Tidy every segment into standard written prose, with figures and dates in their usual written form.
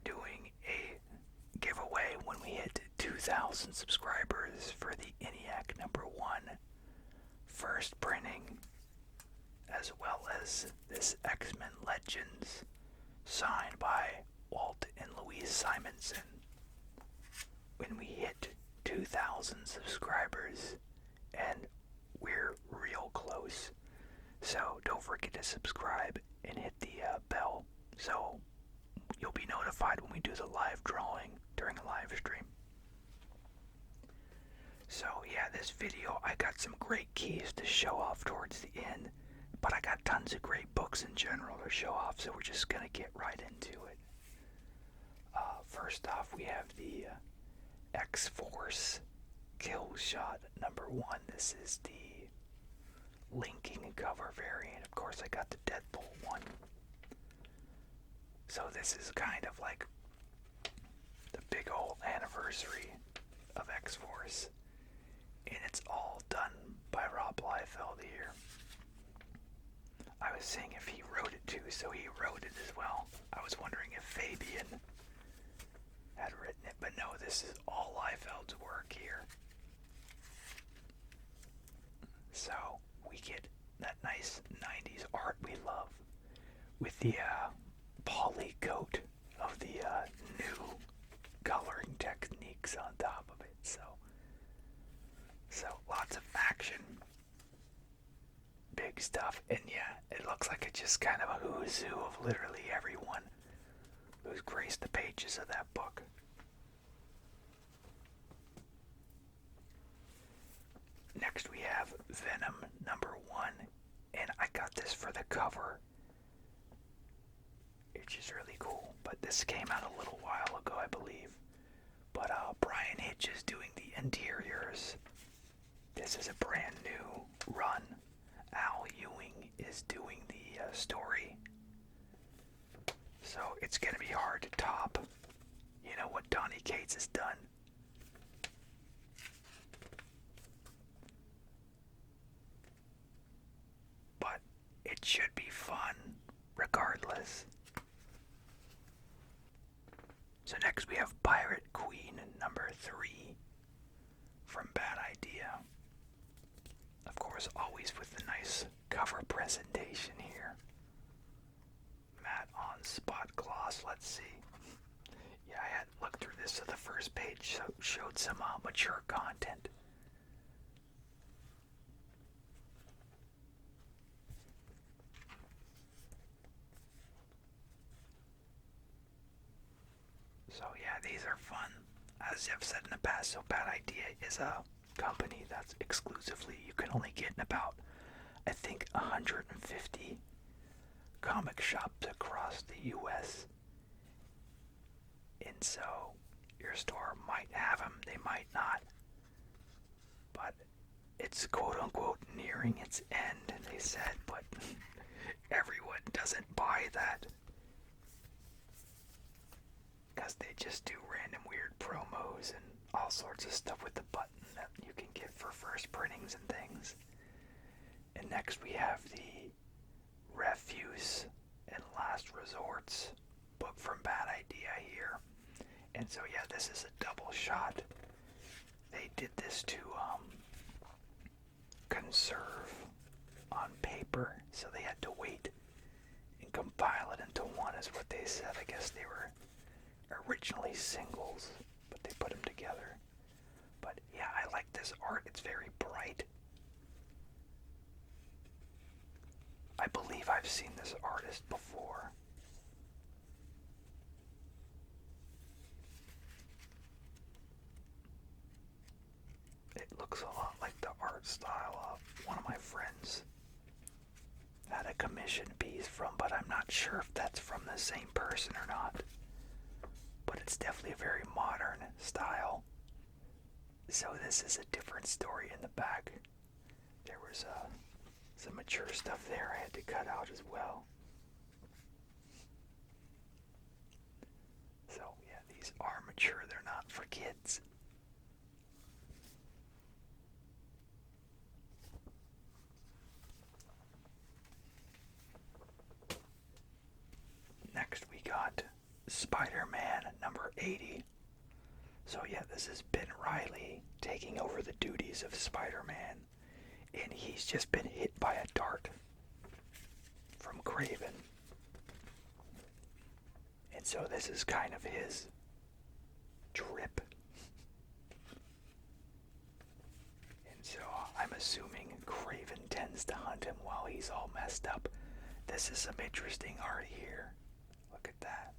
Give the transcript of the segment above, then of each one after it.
doing a giveaway when we hit 2,000 subscribers for the ENIAC #1 first printing, as well as this X-Men Legends signed by Walt and Louise Simonson. When we hit 2,000 subscribers, and we're real close, so don't forget to subscribe and hit the bell so you'll be notified when we do the live drawing during a live stream. So yeah, this video, I got some great keys to show off towards the end, but I got tons of great books in general to show off, so we're just gonna get right into it. First off, we have the X-Force Kill Shot #1. This is the linking cover variant. Of course, I got the Deadpool one. So this is kind of like the big old anniversary of X-Force. And it's all done by Rob Liefeld here. I was saying if he wrote it too, so he wrote it as well. I was wondering if Fabian had written it, but no, this is all Liefeld's work here. So we get that nice 90s art we love with the poly coat of the new coloring techniques on top of it. So lots of action, big stuff, and yeah, it looks like it's just kind of a who's who of literally everyone who's graced the pages of that book. Next we have Venom #1, and I got this for the cover, which is really cool, but this came out a little while ago, I believe. But Brian Hitch is doing the interiors. This is a brand new run. Al Ewing is doing the story. So it's going to be hard to top, what Donny Cates has done. But it should be fun regardless. So next we have Pirate Queen #3 from Bad Idea. Of course, always with the nice cover presentation here. Matte on spot gloss, let's see. Yeah, I had looked through this, so the first page showed some mature content. So yeah, these are fun. As I've said in the past, so Bad Idea is a company that's exclusively, you can only get in about, I think, 150 comic shops across the US. And so your store might have them, they might not. But it's quote-unquote nearing its end, they said, but everyone doesn't buy that. Because they just do random weird promos and all sorts of stuff with the button that you can get for first printings and things. And next we have the Refuse and Last Resorts book from Bad Idea here. And so yeah, this is a double shot. They did this to conserve on paper, so they had to wait and compile it into one, is what they said. I guess they were originally singles, but they put them together. But yeah, I like this art. It's very bright. I believe I've seen this artist before. It looks a lot like the art style of one of my friends had a commission piece from, but I'm not sure if that's from the same person or not. But it's definitely a very modern style. So this is a different story in the back. There was some mature stuff there I had to cut out as well. So yeah, these are mature, they're not for kids. Next we got Spider-Man number 80. So yeah, this is Ben Reilly taking over the duties of Spider-Man, and he's just been hit by a dart from Kraven. And so this is kind of his trip. And so I'm assuming Kraven tends to hunt him while he's all messed up. This is some interesting art here. Look at that.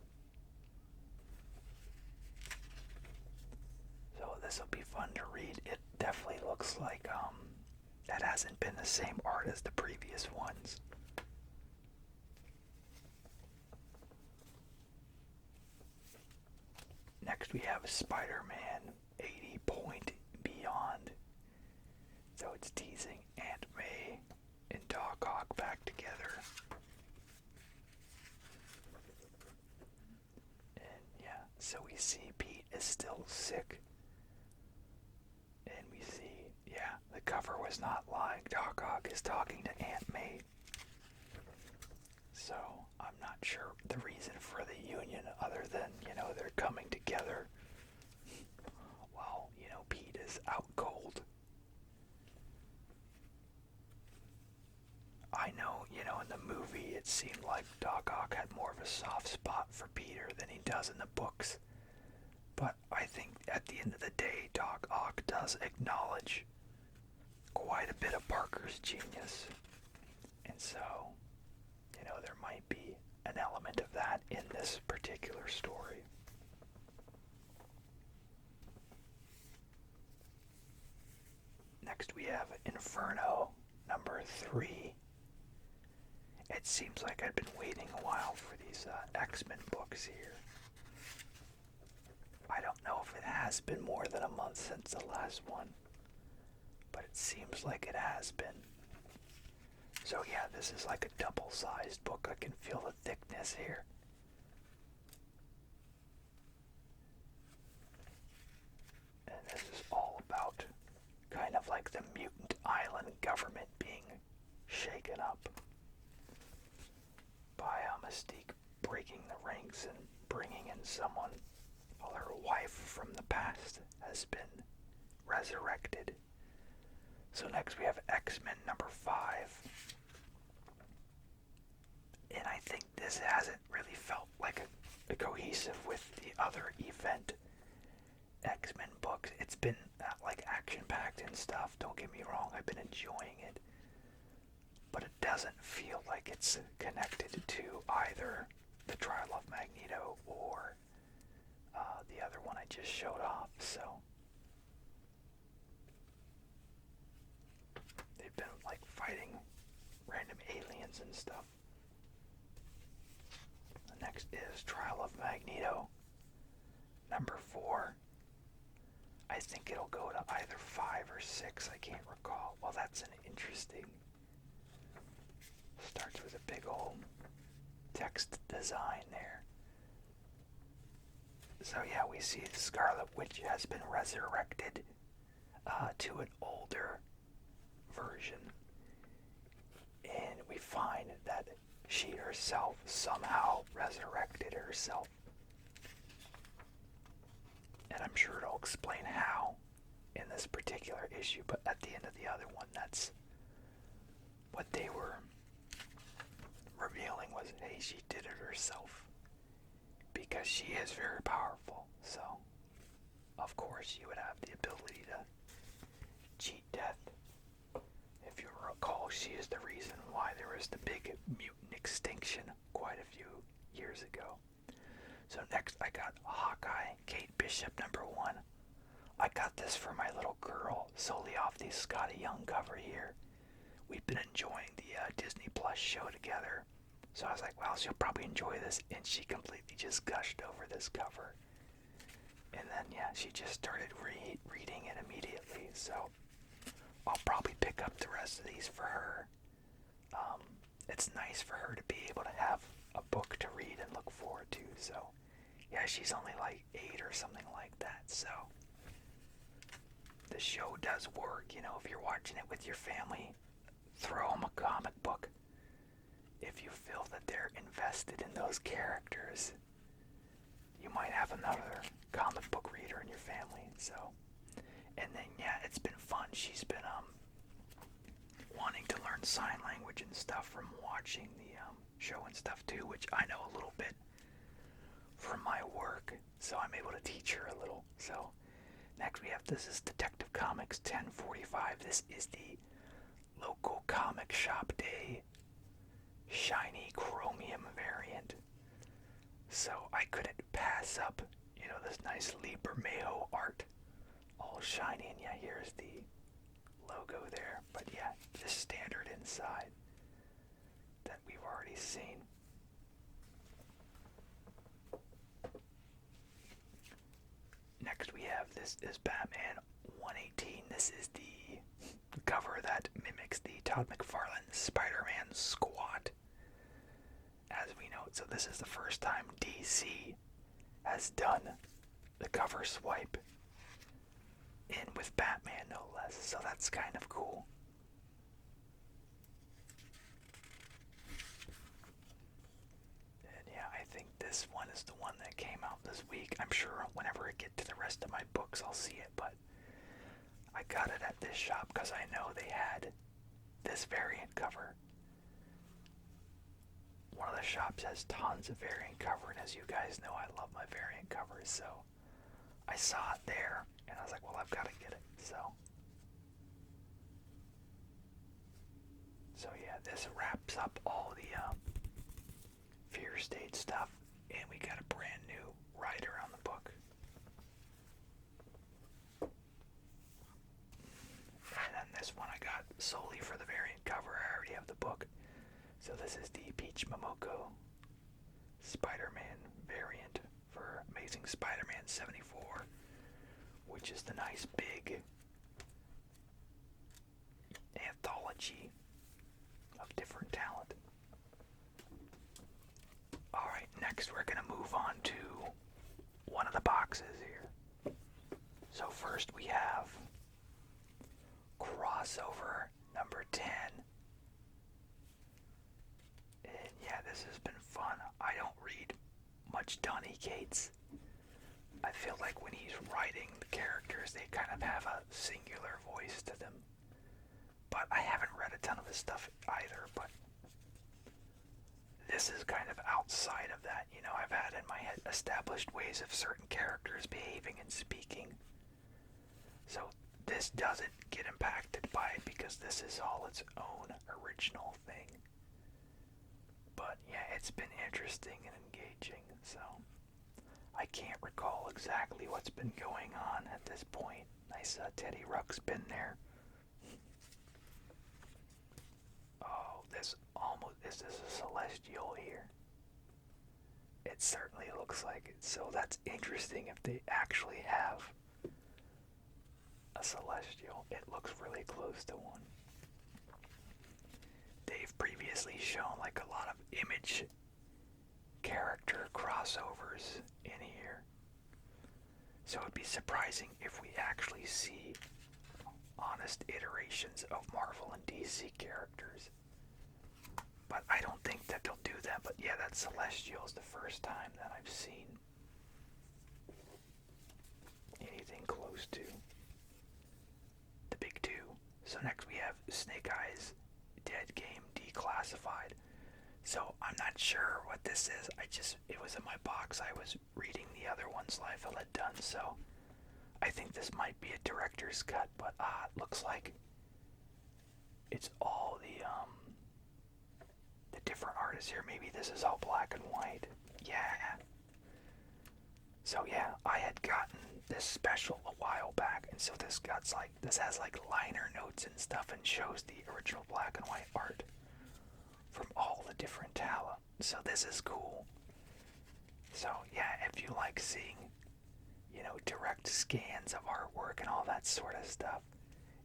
So this will be fun to read. It definitely looks like that hasn't been the same art as the previous ones. Next we have Spider-Man 80 Point Beyond. So it's teasing Aunt May and Doc Ock back together. And yeah, so we see Pete is still sick. And we see, yeah, the cover was not lying. Doc Ock is talking to Aunt May. So I'm not sure the reason for the union other than, they're coming together while, Pete is out cold. I know, in the movie it seemed like Doc Ock had more of a soft spot for Peter than he does in the books. But I think at the end of the day, Doc Ock does acknowledge quite a bit of Parker's genius. And so, there might be an element of that in this particular story. Next we have Inferno number 3. It seems like I've been waiting a while for these X-Men books here. I don't know if it has been more than a month since the last one, but it seems like it has been. So yeah, this is like a double-sized book. I can feel the thickness here. And this is all about kind of like the mutant island government being shaken up by Mystique breaking the ranks and bringing in someone. Well, her wife from the past has been resurrected. So next we have X-Men number 5. And I think this hasn't really felt like a cohesive with the other event X-Men books. It's been like action-packed and stuff. Don't get me wrong, I've been enjoying it. But it doesn't feel like it's connected to either the trial of Magneto or the other one I just showed off. So they've been like fighting random aliens and stuff. The next is Trial of Magneto number 4. I think it'll go to either 5 or 6, I can't recall. Well, that's an interesting. Starts with a big old text design there. So yeah, we see the Scarlet Witch has been resurrected to an older version. And we find that she herself somehow resurrected herself. And I'm sure it'll explain how in this particular issue, but at the end of the other one, that's what they were revealing was, hey, she did it herself. Because she is very powerful, so of course you would have the ability to cheat death. If you recall, she is the reason why there was the big mutant extinction quite a few years ago. So next I got Hawkeye, Kate Bishop number 1. I got this for my little girl, solely off the Scotty Young cover here. We've been enjoying the Disney Plus show together. So I was like, well, she'll probably enjoy this. And she completely just gushed over this cover. And then, yeah, she just started reading it immediately. So I'll probably pick up the rest of these for her. It's nice for her to be able to have a book to read and look forward to. So, yeah, she's only like 8 or something like that. So the show does work. If you're watching it with your family, throw them a comic book. If you feel that they're invested in those characters, So, and then yeah, it's been fun. She's been wanting to learn sign language and stuff from watching the show and stuff too, which I know a little bit from my work, so I'm able to teach her a little. So next we have, this is Detective Comics 1045. This is the local comic shop day shiny chromium variant. So I couldn't pass up, you know, this nice Lee Bermejo art, all shiny, and yeah, here's the logo there. But yeah, the standard inside that we've already seen. Next we have, this is Batman 118. This is the cover that mimics the Todd McFarlane Spider-Man squat, as we know. So this is the first time DC has done the cover swipe in with Batman, no less. So that's kind of cool. And yeah, I think this one is the one that came out this week. I'm sure whenever I get to the rest of my books, I'll see it, but I got it at this shop because I know they had this variant cover. One of the shops has tons of variant cover, and as you guys know, I love my variant covers, so I saw it there, and I was like, well, I've got to get it, so yeah, this wraps up all the Fear State stuff, and we got a brand new writer on the book. And then this one I got solely for the variant cover. I already have the book. So this is the Peach Momoko Spider-Man variant for Amazing Spider-Man 74, which is the nice big anthology of different talent. Alright, next we're going to move on to one of the boxes here. So first we have crossover number 10. And yeah, this has been fun. I don't read much Donny Cates. I feel like when he's writing the characters, they kind of have a singular voice to them. But I haven't read a ton of his stuff either, but this is kind of outside of that. You know, I've had in my head established ways of certain characters behaving and speaking. So this doesn't get impacted by it because this is all its own original thing. But yeah, it's been interesting and engaging, so I can't recall exactly what's been going on at this point. Nice Teddy Rux's been there. Oh, this is a Celestial here. It certainly looks like it, so that's interesting if they actually have a Celestial. It looks really close to one. They've previously shown like a lot of Image character crossovers in here. So it'd be surprising if we actually see honest iterations of Marvel and DC characters. But I don't think that they'll do that. But yeah, that Celestial is the first time that I've seen anything close to the big two. So next we have Snake Eyes Dead Game Declassified. So I'm not sure what this is. It was in my box. I was reading the other ones Liefeld had done, so I think this might be a director's cut, but it looks like it's all the different artists here. Maybe this is all black and white. Yeah. So yeah, I had gotten this special a while back, and so this has like liner notes and stuff and shows the original black and white art from all the different talent. So this is cool. So yeah, if you like seeing, you know, direct scans of artwork and all that sort of stuff.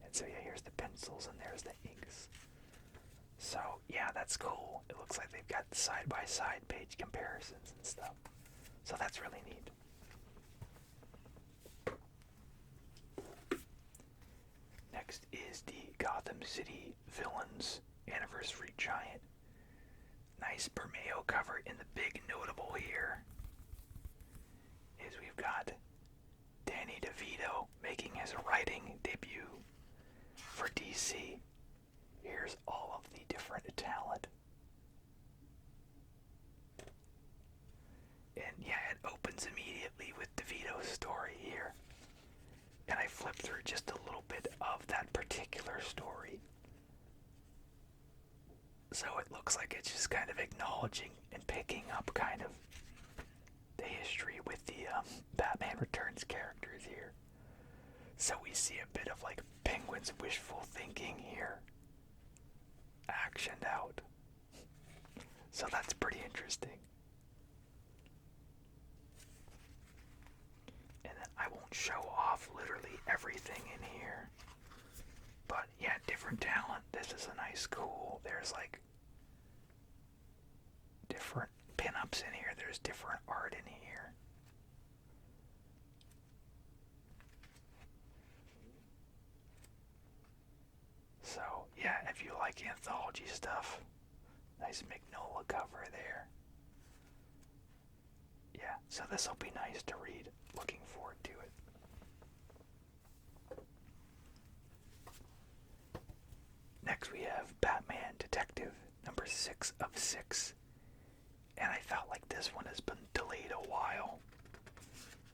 And so yeah, here's the pencils and there's the inks. So yeah, that's cool. It looks like they've got side-by-side page comparisons and stuff. So that's really neat. Next is the Gotham City Villains Anniversary Giant. Nice Bermejo cover, in the big notable here is we've got Danny DeVito we see, here's all of the different talent. And yeah, it opens immediately with DeVito's story here. And I flipped through just a little bit of that particular story. So it looks like it's just kind of acknowledging and picking up kind of the history with the Batman Returns characters here. So we see a bit of like Penguin's wishful thinking here actioned out. So that's pretty interesting. And then I won't show off literally everything in here. But yeah, different talent. This is a nice cool. There's like different pinups in here. There's different art in here. So yeah, if you like anthology stuff, nice Magnolia cover there. Yeah, so this will be nice to read. Looking forward to it. Next we have Batman Detective, number 6 of 6. And I felt like this one has been delayed a while.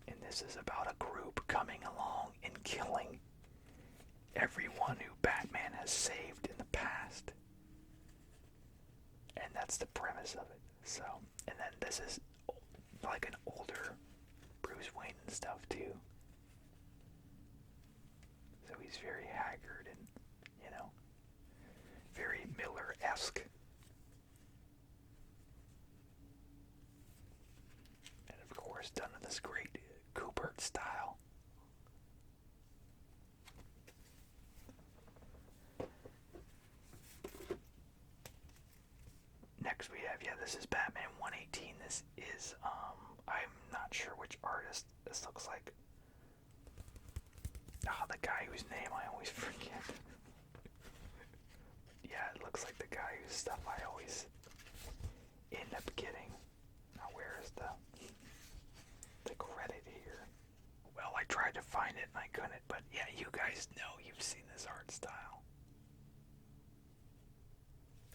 And this is about a group coming along and killing everyone who Batman has saved in the past. And that's the premise of it. So, and then this is like an older Bruce Wayne and stuff too. So he's very haggard and, you know, very Miller-esque. And of course done in this great Kubert style. Next we have, yeah, this is Batman 118. This is, I'm not sure which artist this looks like. The guy whose name I always forget. Yeah, it looks like the guy whose stuff I always end up getting. Now where is the credit here? Well, I tried to find it and I couldn't, but yeah, you guys know, you've seen this art style.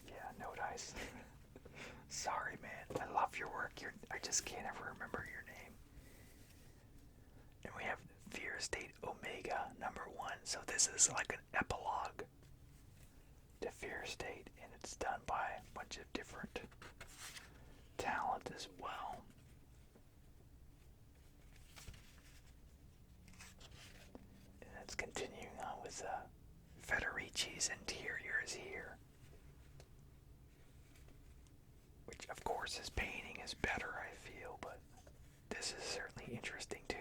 Yeah, no dice. Sorry, man. I love your work. I just can't ever remember your name. And we have Fear State Omega, number 1. So this is like an epilogue to Fear State, and it's done by a bunch of different talent as well. And it's continuing on with Federici's interiors here. Which, of course, his painting is better, I feel, but this is certainly interesting too.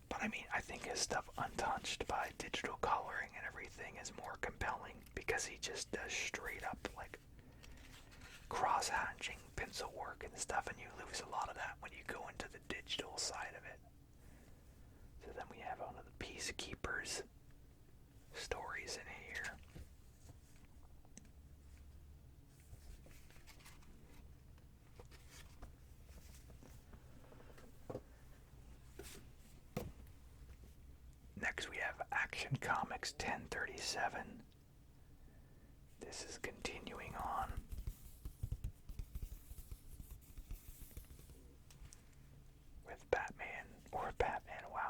But I mean, I think his stuff untouched by digital coloring and everything is more compelling because he just does straight up like cross-hatching pencil work and stuff, and you lose a lot of that when you go into the digital side of it. So then we have one of the Peacekeepers stories in here. Next we have Action Comics 1037. This is continuing on.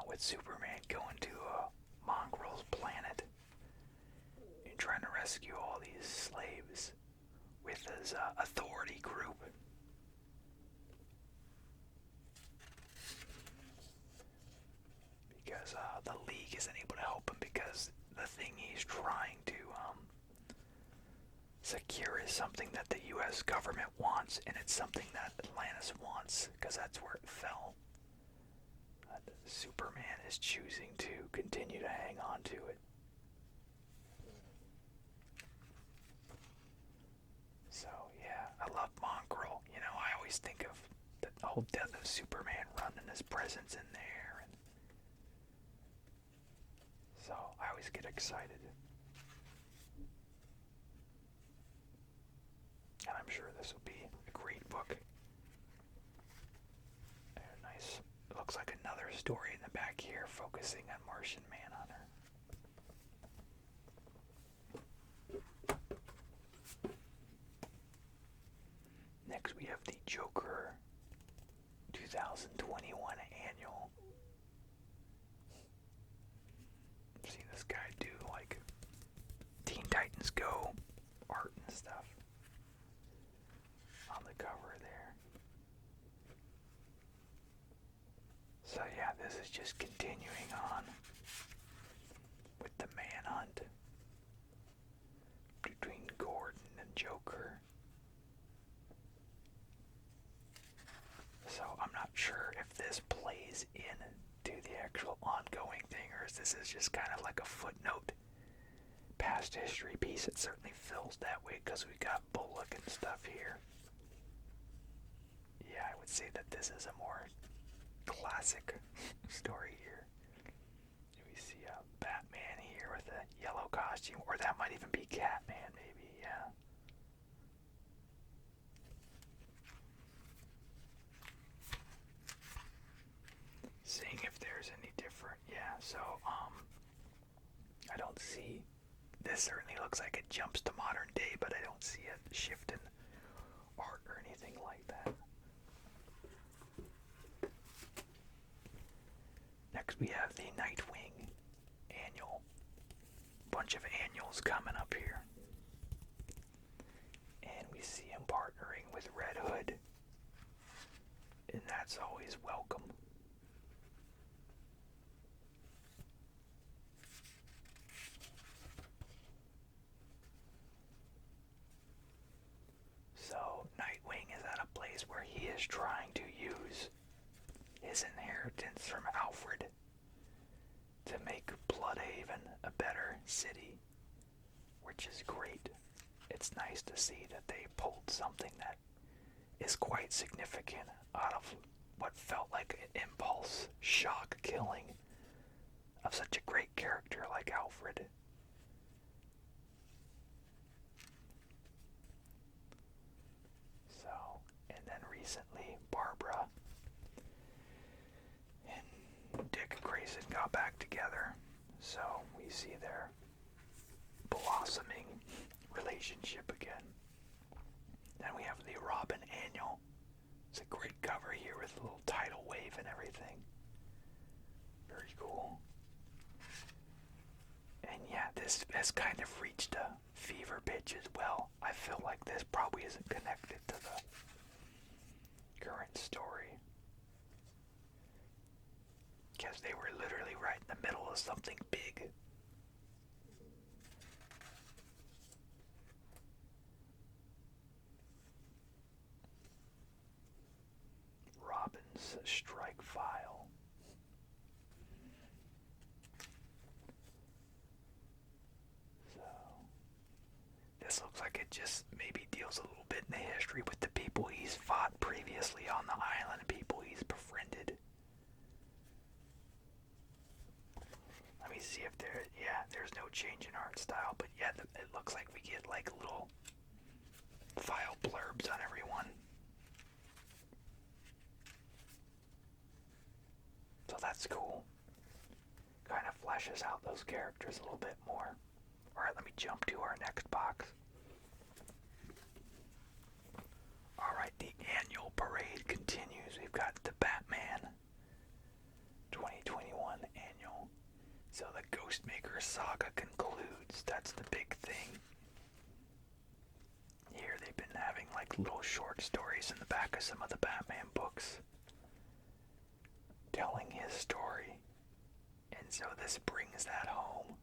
With Superman going to Mongrel's planet and trying to rescue all these slaves with his authority group. Because the League isn't able to help him because the thing he's trying to secure is something that the U.S. government wants, and it's something that Atlantis wants because that's where it fell. Superman is choosing to continue to hang on to it. So yeah, I love Mongrel. You know, I always think of the whole Death of Superman run and his presence in there, and so I always get excited. And I'm sure this will be a great book. Nice. Looks like another story in the back here focusing on Martian Manhunter. Joker 2021 annual. I've seen this guy do like Teen Titans Go art and stuff on the cover there. So yeah, this is just continuing on with the manhunt between Gordon and Joker. So I'm not sure if this plays into the actual ongoing thing, or if this is just kind of like a footnote past history piece. It certainly feels that way because we got Bullock and stuff here. Yeah, I would say that this is a more classic story here. We see a Batman here with a yellow costume, or that might even be Catman, maybe, yeah. Seeing if there's any different, yeah, so, I don't see, this certainly looks like it jumps to modern day, but I don't see a shift in art or anything like that. Next we have the Nightwing annual. Bunch of annuals coming up here. And we see him partnering with Red Hood. And that's always welcome. So Nightwing is at a place where he is trying to use his inheritance from Alfred to make Bloodhaven a better city, which is great. It's nice to see that they pulled something that is quite significant out of what felt like an impulse shock killing of such a great character like Alfred. So, and then recently Barbara and Dick Grayson got back together, so we see their blossoming relationship again. Then we have the Robin annual. It's a great cover here with a little tidal wave and everything. Very cool. And yeah, this has kind of reached a fever pitch as well. I feel like this probably isn't connected to the current story, because they were literally right in the middle of something big. Robin's strike file. So this looks like it just maybe deals a little bit in the history with the people he's fought previously on the island, people he's befriended. Let me see if there's no change in art style, but yeah, it looks like we get like little file blurbs on everyone. So that's cool. Kind of fleshes out those characters a little bit more. Alright, let me jump to our next box. Alright, the annual parade continues. We've got the Batman 2021 annual. So the Ghostmaker saga concludes. That's the big thing. Here they've been having like little short stories in the back of some of the Batman books, telling his story, and so this brings that home.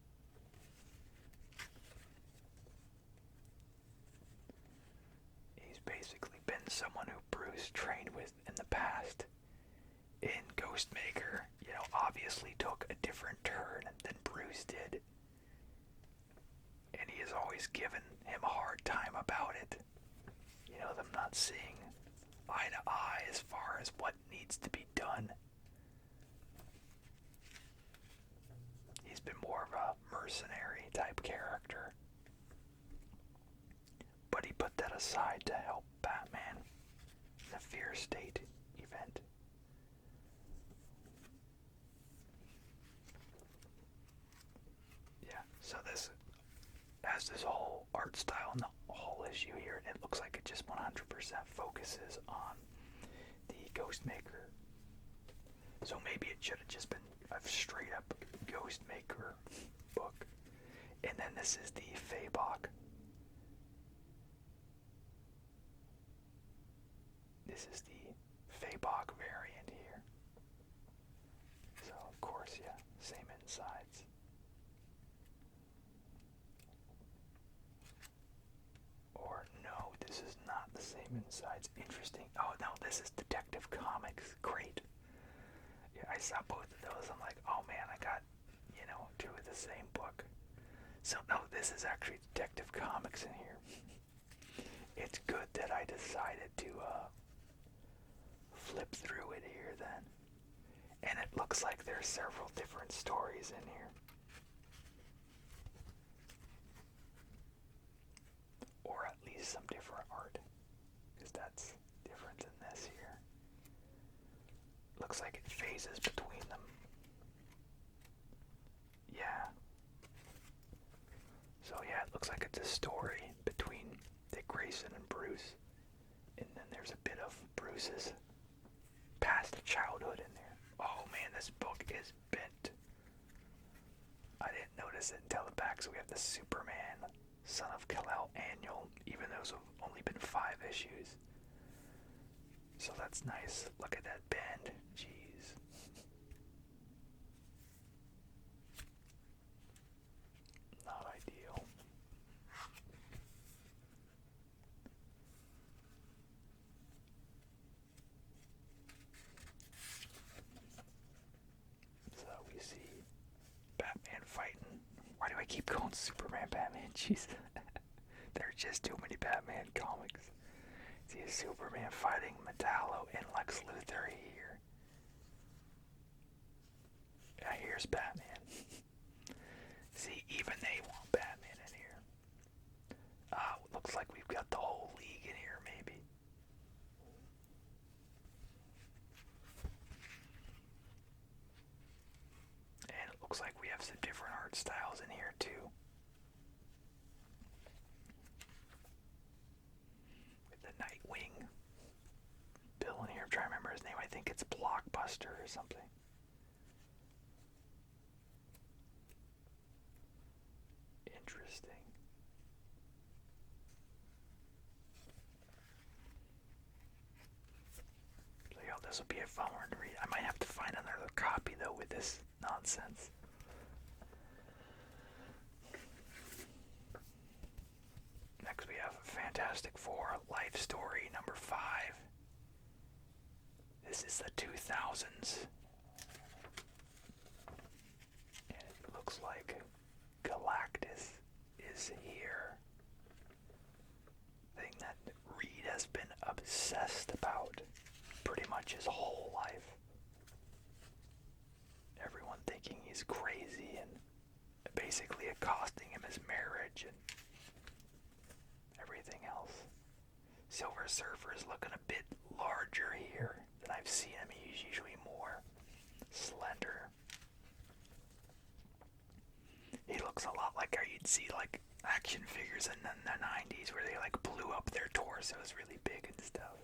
He's basically been someone who Bruce trained with in the past. In Ghostmaker, obviously took a different turn than Bruce did, and he has always given him a hard time about it. Them not seeing eye to eye as far as what needs to be done. He's been more of a mercenary type character, but he put that aside to help Batman in the Fear State event. Yeah, so this has this whole art style and the whole issue here, and it looks like it just 100% focuses on the Ghostmaker. So maybe it should have just been a straight up Ghostmaker book. And then this is the Fabok. This is the Fabok variant here. So of course, yeah, same insides. Or no, this is not the same insides. Interesting. Oh no, this is Detective Comics. Great. Yeah, I saw both of those. I'm like, oh man, I got, two of the same book. So no, this is actually Detective Comics in here. It's good that I decided to flip through it here then. And it looks like there's several different stories in here. Or at least some different art. Because that's different than this here. Looks like it phases between them. Yeah. So yeah, it looks like it's a story between Dick Grayson and Bruce. And then there's a bit of Bruce's past childhood in there. Oh man, this book is bent. I didn't notice it until the back. So we have the Superman, Son of Kal-El annual, even though those have only been 5 issues. So that's nice. Look at that bend. Jeez. Not ideal. So we see Batman fighting. Why do I keep going Superman, Batman? Jeez. There are just too many Batman comics. See Superman fighting Metallo and Lex Luthor here. Yeah, here's Batman. See, even they want Batman in here. Looks like we've got the whole league in here, maybe. And it looks like we have some different art styles in here, too. With the Nightwing villain here. I'm trying to remember his name. I think it's Blockbuster or something. Interesting. So yeah, this will be a fun one to read. I might have to find another copy though with this nonsense. Next we have Fantastic Four Life Story number 5. This is the 2000s. And it looks like Galactus is here. Thing that Reed has been obsessed about pretty much his whole life. Everyone thinking he's crazy and basically accosting him his marriage and everything else. Silver Surfer is looking a bit larger here than I've seen him. He's usually more slender. He looks a lot like how you'd see like action figures in the 90s where they like blew up their torsos really big and stuff.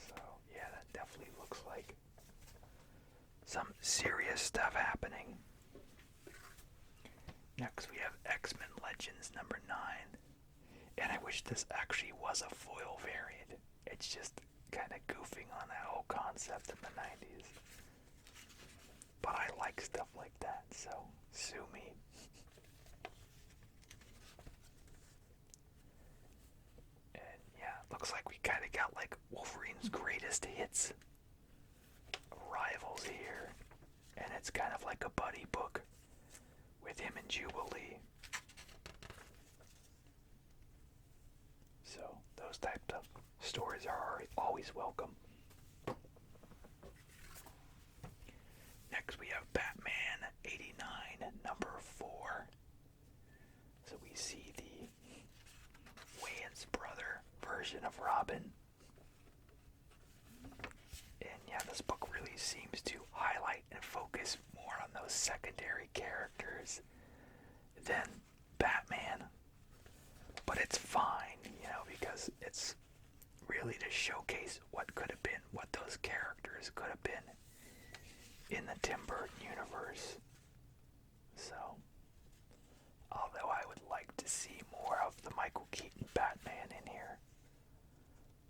So yeah, that definitely looks like some serious stuff happening. Next we have X-Men Legends number 9. And I wish this actually was a foil variant. It's just kind of goofing on that whole concept in the 90s. But I like stuff like that, so sue me. And yeah, looks like we kind of got like Wolverine's greatest hits rivals here. And it's kind of like a buddy book with him and Jubilee. So those types of stories are always welcome. Next we have Batman 89 number 4. So we see the Wayans brother version of Robin. And yeah, this book really seems to highlight and focus more on those secondary characters than Batman. But it's fine, because it's really to showcase what could have been, what those characters could have been in the Tim Burton universe. So, although I would like to see more of the Michael Keaton Batman in here,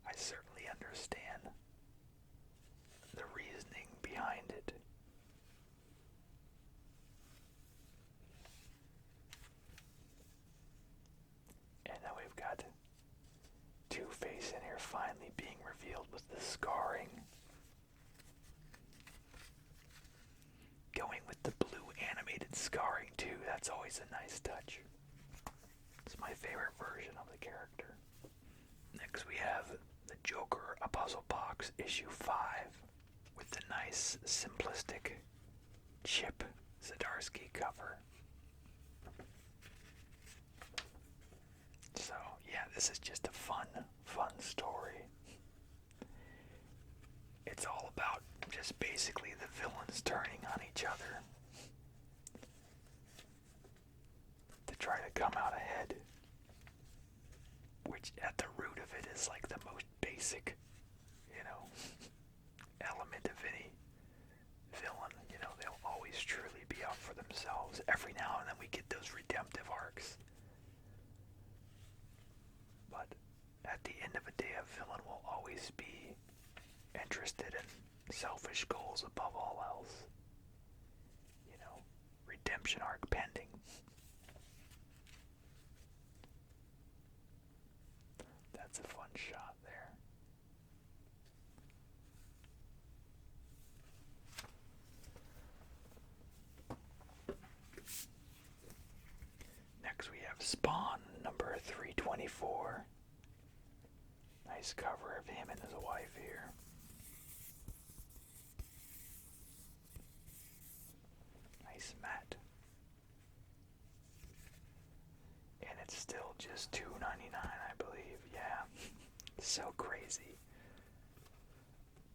I certainly understand the reasoning behind it. And then we've got Two-Face in here finally being revealed with the scarring. Going with the blue animated scarring too, that's always a nice touch. It's my favorite version of the character. Next we have the Joker, a puzzle box, issue 5, with the nice, simplistic Chip Zdarsky cover. So, yeah, this is just a fun story. It's all about just basically the villains turning on each other to try to come out ahead, which at the root of it is like the most basic, element of any villain. They'll always truly be out for themselves. Every now and then we get those redemptive arcs. But at the end of the day, a villain will always be interested in selfish goals above all else. Redemption arc pending. That's a fun shot there. Next we have Spawn, number 324. Nice cover of him and his wife here. Nice mat. And it's still just $2.99, I believe. Yeah. So crazy.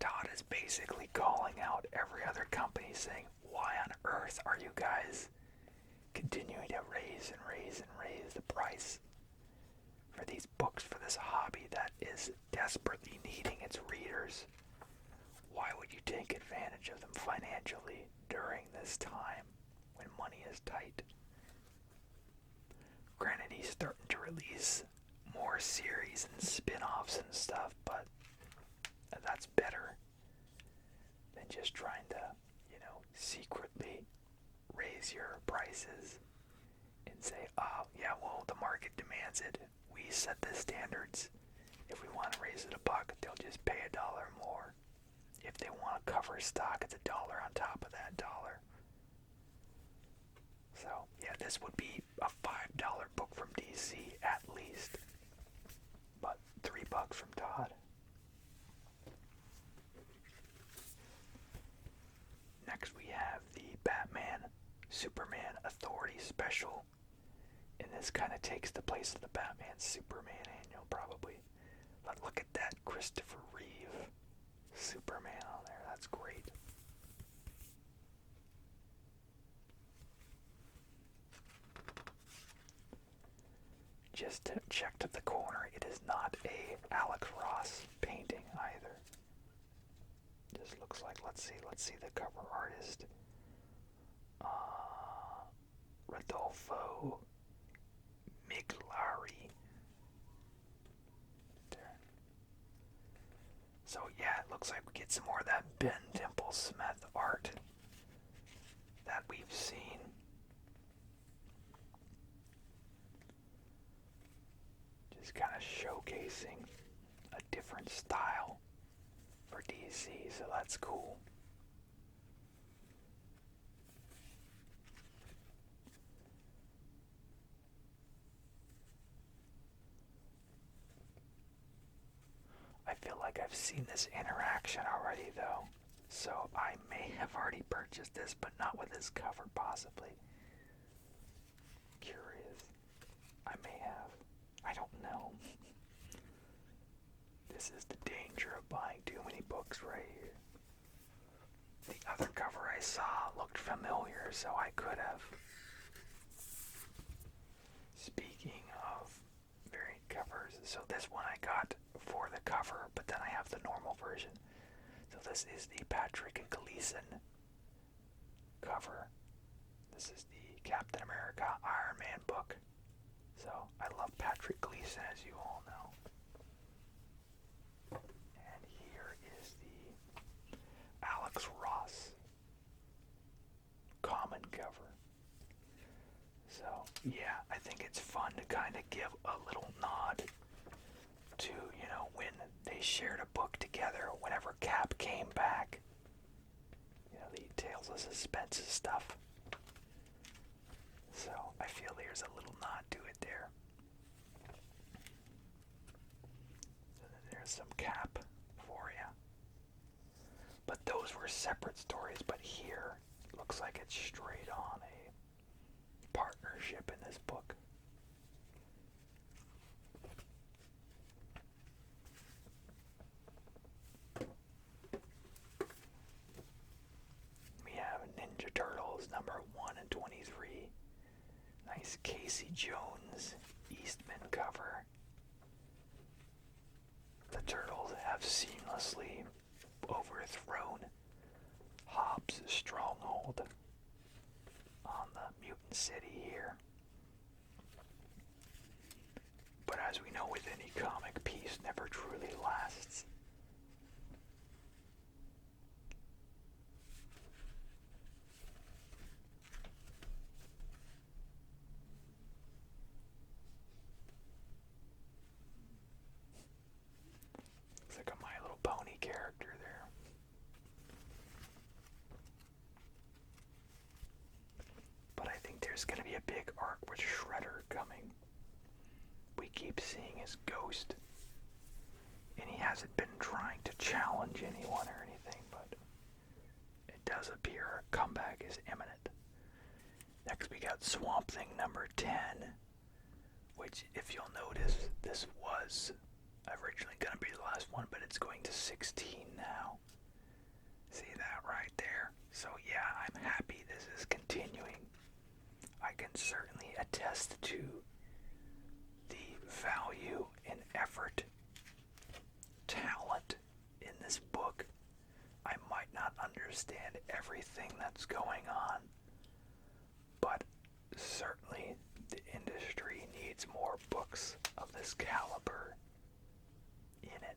Todd is basically calling out every other company saying, why on earth are you guys continuing to raise the price for these books, for this hobby that is desperately needing its readers? Why would you take advantage of them financially during this time when money is tight? Granted, he's starting to release more series and spin-offs and stuff, but that's better than just trying to, secretly raise your prices and say, oh, yeah, well, the market demands it. We set the standards. If we want to raise it $1, they'll just pay $1 more. If they want to cover stock, it's $1 on top of that dollar. So, yeah, this would be a $5 book from DC at least. But $3 from Todd. Next we have the Batman Superman Authority Special. And this kind of takes the place of the Batman Superman annual, probably. But look at that Christopher Reeve Superman on there. That's great. Just checked at the corner. It is not a Alex Ross painting either. Just looks like, let's see the cover artist. Rodolfo Miglari. There. So yeah, it looks like we get some more of that Ben Temple-Smith art that we've seen. Just kind of showcasing a different style for DC, so that's cool. I feel like I've seen this interaction already though, so I may have already purchased this, but not with this cover possibly. Curious. I may have. I don't know. This is the danger of buying too many books right here. the other cover I saw looked familiar, so I could have. Speaking of variant covers, so this one I got for the cover, but then I have the normal version. So this is the Patrick Gleason cover. This is the Captain America Iron Man book. So I love Patrick Gleason, as you all know. And here is the Alex Ross common cover. So yeah, I think it's fun to kind of give a little nod to, when they shared a book together, whenever Cap came back. The Tales of Suspense stuff. So I feel there's a little nod to it there. So there's some Cap for you. But those were separate stories, but here it looks like it's straight on a partnership in this book. We have Ninja Turtles number 1 and 23. Nice Casey Jones Eastman cover. The Turtles have seamlessly overthrown Hobbs' stronghold on the mutant city here. But as we know, with any comic, peace never truly lasts. Looks like a My Little Pony character there. But I think there's going to be a big arc with Shredder coming. We keep seeing his ghost, and he hasn't been trying to challenge anyone or anything, but it does appear a comeback is imminent. Next we got Swamp Thing number 10, which, if you'll notice, this was originally going to be the last one, but it's going to 16 now. See that right there? So yeah, I'm happy this is continuing. I can certainly attest to the value and effort, talent in this book. I might not understand everything that's going on, but certainly the industry needs more books of this caliber in it.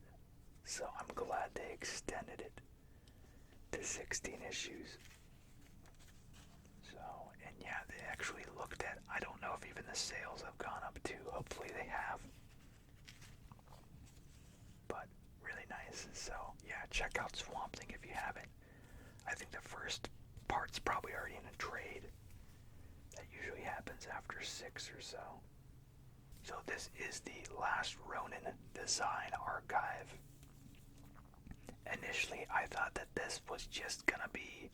So I'm glad they extended it to 16 issues. So, and yeah, they actually looked at, I don't know if even the sales have gone up too. Hopefully they have. But really nice. So yeah, check out Swamp Thing if you haven't. I think the first part's probably already in a trade. That usually happens after 6 or so. So this is the last Ronin design archive. Initially, I thought that this was just gonna be,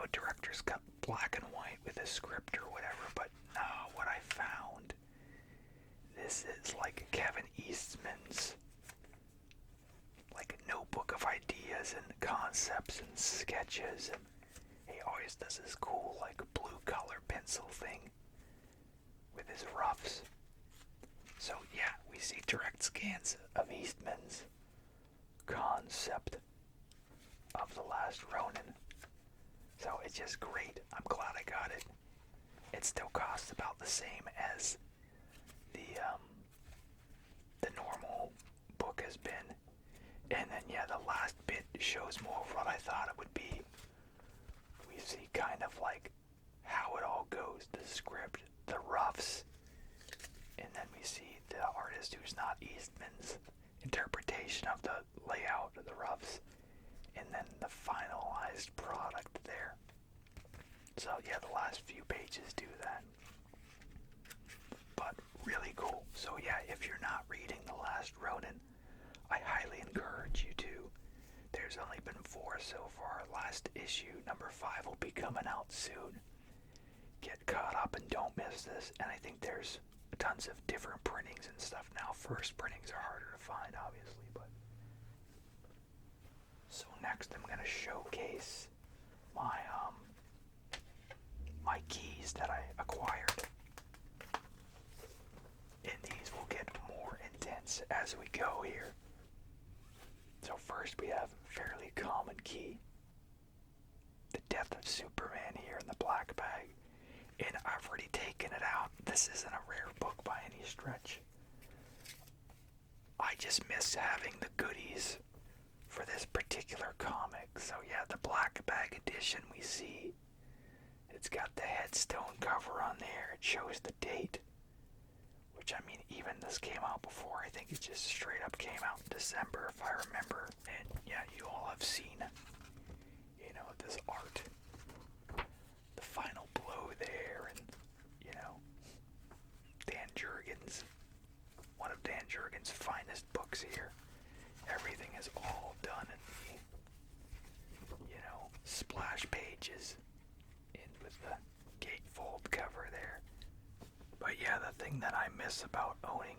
a director's cut black and white with a script or whatever, but no, what I found, this is like Kevin Eastman's, notebook of ideas and concepts and sketches, and he always does this cool, blue color pencil thing with his roughs. So yeah, we see direct scans of Eastman's concept of The Last Ronin. So it's just great. I'm glad I got it. It still costs about the same as the normal book has been. And then yeah, the last bit shows more of what I thought it would be. We see kind of how it all goes, the script, the roughs, and then we see the artist who's not Eastman's interpretation of the layout of the roughs, and then the finalized product there. So yeah, the last few pages do that. But really cool. So yeah, if you're not reading The Last Ronin, I highly encourage you to. There's only been 4 so far. Last issue, number 5, will be coming out soon. Get caught up and don't miss this. And I think there's tons of different printings and stuff now. First printings are harder to find, obviously, but So next I'm gonna showcase my my keys that I acquired. And these will get more intense as we go here. So first we have a fairly common key. The Death of Superman here in the black bag. And I've already taken it out. This isn't a rare book by any stretch. I just miss having the goodies for this particular comic. So yeah, the black bag edition we see. It's got the headstone cover on there. It shows the date. Which, I mean, even this came out before. I think it just straight up came out in December, if I remember. And yeah, you all have seen, you know, this art. The final blow there, and, you know, Dan Jurgens, one of Dan Jurgens' finest books here. Everything is all done in the, you know, splash pages in with the gatefold cover there. But yeah, the thing that I miss about owning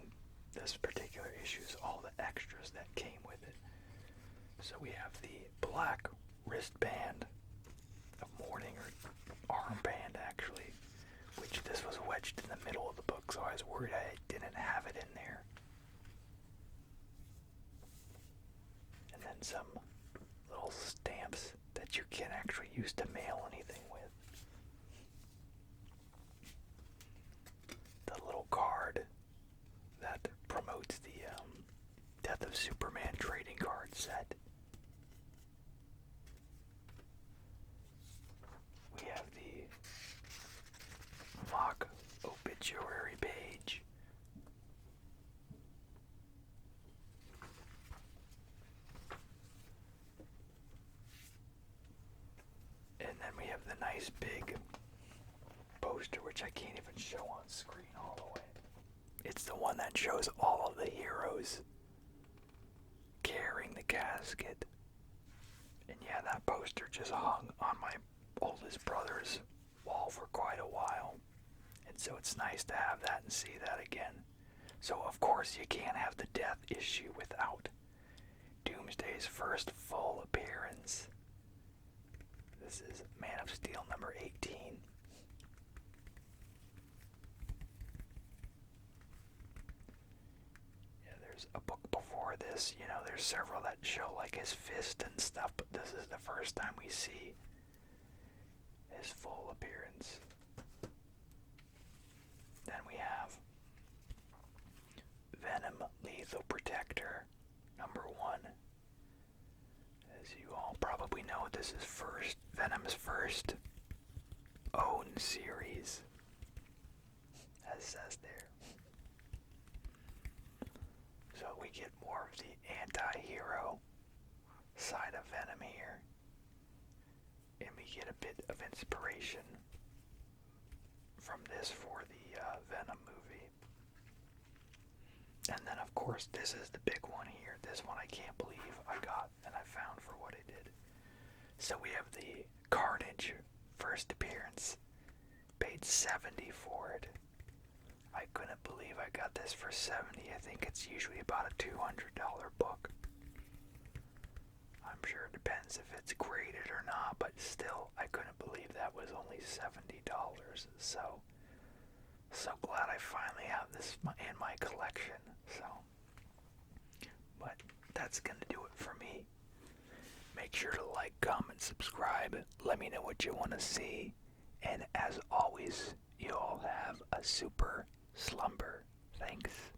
this particular issue is all the extras that came with it. So we have the black wristband of mourning, or armband actually, which this was wedged in the middle of the book, so I was worried I didn't have it in there. And then some little stamps that you can actually use to mail anything with. The little card that promotes the Death of Superman trading card set. We have the mock obituary page. And then we have the nice big poster, which I can't even show on screen all the way. It's the one that shows all of the heroes carrying the casket. And yeah, that poster just hung on my oldest brother's wall for quite a while. And so it's nice to have that and see that again. So of course you can't have the death issue without Doomsday's first full appearance. This is Man of Steel number 18. There's a book before this, you know, there's several that show like his fist and stuff, but this is the first time we see his full appearance. Then we have Venom Lethal Protector number 1. As you all probably know, this is Venom's first own series, as says there. So we get more of the anti-hero side of Venom here. And we get a bit of inspiration from this for the Venom movie. And then of course this is the big one here. This one I can't believe I got and I found for what it did. So we have the Carnage first appearance. Paid $70 for it. I couldn't believe I got this for $70. I think it's usually about a $200 book. I'm sure it depends if it's graded or not, but still, I couldn't believe that was only $70. So glad I finally have this in my collection. But that's gonna do it for me. Make sure to like, comment, subscribe. Let me know what you want to see. And as always, you all have a super slumber. Thanks.